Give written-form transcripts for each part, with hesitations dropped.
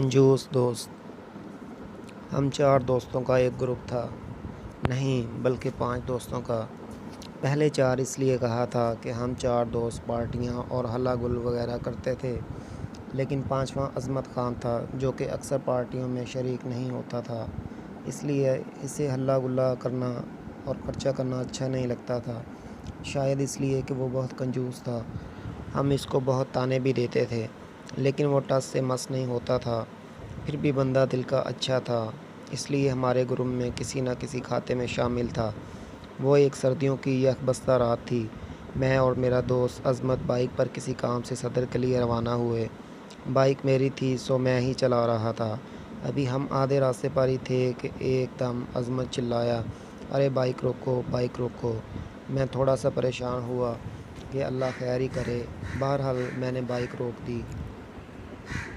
کنجوس دوست۔ ہم 4 دوستوں کا ایک گروپ تھا، نہیں بلکہ 5 دوستوں کا۔ پہلے 4 اس لیے کہا تھا کہ ہم 4 دوست پارٹیاں اور ہلا گل وغیرہ کرتے تھے، لیکن 5واں عظمت خان تھا جو کہ اکثر پارٹیوں میں شریک نہیں ہوتا تھا، اس لیے اسے ہلا گلا کرنا اور خرچہ کرنا اچھا نہیں لگتا تھا، شاید اس لیے کہ وہ بہت کنجوس تھا۔ ہم اس کو بہت طعنے بھی دیتے تھے، لیکن وہ ٹس سے مس نہیں ہوتا تھا، پھر بھی بندہ دل کا اچھا تھا، اس لیے ہمارے گروپ میں کسی نہ کسی کھاتے میں شامل تھا۔ وہ ایک سردیوں کی یک بستہ رات تھی، میں اور میرا دوست عظمت بائیک پر کسی کام سے صدر کے لیے روانہ ہوئے۔ بائیک میری تھی سو میں ہی چلا رہا تھا۔ ابھی ہم آدھے راستے پر ہی تھے کہ ایک دم عظمت چلایا، ارے بائیک روکو، بائیک روکو! میں تھوڑا سا پریشان ہوا کہ اللہ خیر ہی کرے، بہرحال میں نے بائیک روک دی۔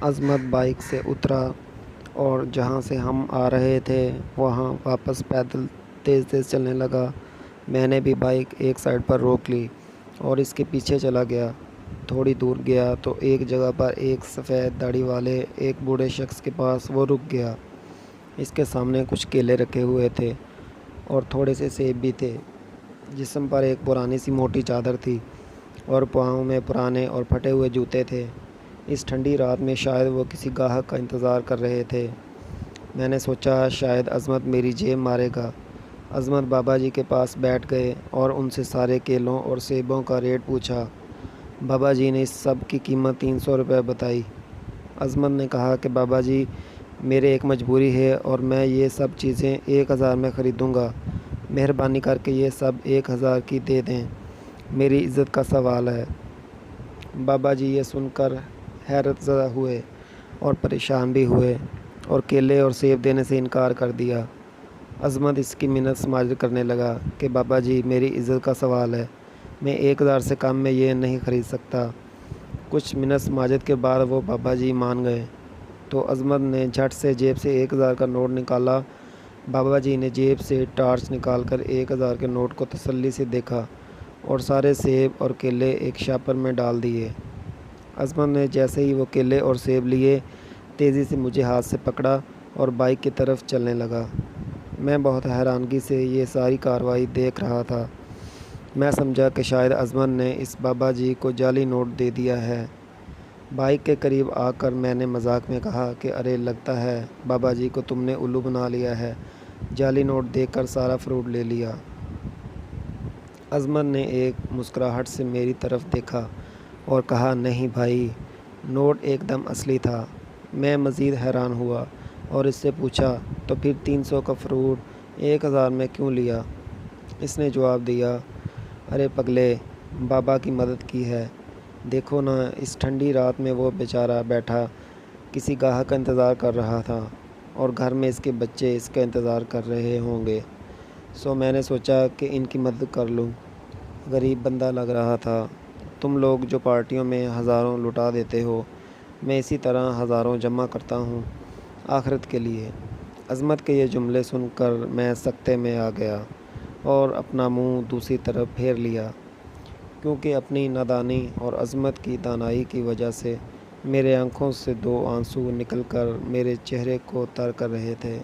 عظمت بائیک سے اترا اور جہاں سے ہم آ رہے تھے وہاں واپس پیدل تیز تیز چلنے لگا۔ میں نے بھی بائیک ایک سائیڈ پر روک لی اور اس کے پیچھے چلا گیا۔ تھوڑی دور گیا تو ایک جگہ پر ایک سفید داڑھی والے ایک بوڑھے شخص کے پاس وہ رک گیا۔ اس کے سامنے کچھ کیلے رکھے ہوئے تھے اور تھوڑے سے سیب بھی تھے۔ جسم پر ایک پرانی سی موٹی چادر تھی اور پاؤں میں پرانے اور پھٹے ہوئے جوتے تھے۔ اس ٹھنڈی رات میں شاید وہ کسی گاہک کا انتظار کر رہے تھے۔ میں نے سوچا شاید عظمت میری جیب مارے گا۔ عظمت بابا جی کے پاس بیٹھ گئے اور ان سے سارے کیلوں اور سیبوں کا ریٹ پوچھا۔ بابا جی نے اس سب کی قیمت 300 روپے بتائی۔ عظمت نے کہا کہ بابا جی میرے ایک مجبوری ہے اور میں یہ سب چیزیں 1000 میں خریدوں گا، مہربانی کر کے یہ سب 1000 کی دے دیں، میری عزت کا سوال ہے۔ بابا جی یہ سن کر حیرت زدہ ہوئے اور پریشان بھی ہوئے اور کیلے اور سیب دینے سے انکار کر دیا۔ عظمت اس کی منت سماجت کرنے لگا کہ بابا جی میری عزت کا سوال ہے، میں 1000 سے کم میں یہ نہیں خرید سکتا۔ کچھ منت سماجت کے بعد وہ بابا جی مان گئے تو عظمت نے جھٹ سے جیب سے 1000 کا نوٹ نکالا۔ بابا جی نے جیب سے ٹارچ نکال کر 1000 کے نوٹ کو تسلی سے دیکھا اور سارے سیب اور کیلے ایک شاپر میں ڈال دیے۔ عظمت نے جیسے ہی وہ کیلے اور سیب لیے تیزی سے مجھے ہاتھ سے پکڑا اور بائیک کی طرف چلنے لگا۔ میں بہت حیرانگی سے یہ ساری کارروائی دیکھ رہا تھا۔ میں سمجھا کہ شاید عظمت نے اس بابا جی کو جعلی نوٹ دے دیا ہے۔ بائیک کے قریب آ کر میں نے مذاق میں کہا کہ ارے لگتا ہے بابا جی کو تم نے الو بنا لیا ہے، جعلی نوٹ دے کر سارا فروٹ لے لیا۔ عظمت نے ایک مسکراہٹ سے میری طرف دیکھا اور کہا نہیں بھائی، نوٹ ایک دم اصلی تھا۔ میں مزید حیران ہوا اور اس سے پوچھا تو پھر 300 کا فروٹ 1000 میں کیوں لیا؟ اس نے جواب دیا، ارے پگلے، بابا کی مدد کی ہے، دیکھو نا اس ٹھنڈی رات میں وہ بیچارہ بیٹھا کسی گاہک کا انتظار کر رہا تھا اور گھر میں اس کے بچے اس کا انتظار کر رہے ہوں گے، سو میں نے سوچا کہ ان کی مدد کر لوں۔ غریب بندہ لگ رہا تھا۔ تم لوگ جو پارٹیوں میں ہزاروں لٹا دیتے ہو، میں اسی طرح ہزاروں جمع کرتا ہوں آخرت کے لیے۔ عظمت کے یہ جملے سن کر میں سکتے میں آ گیا اور اپنا منہ دوسری طرف پھیر لیا، کیونکہ اپنی نادانی اور عظمت کی دانائی کی وجہ سے میرے آنکھوں سے 2 آنسو نکل کر میرے چہرے کو تر کر رہے تھے۔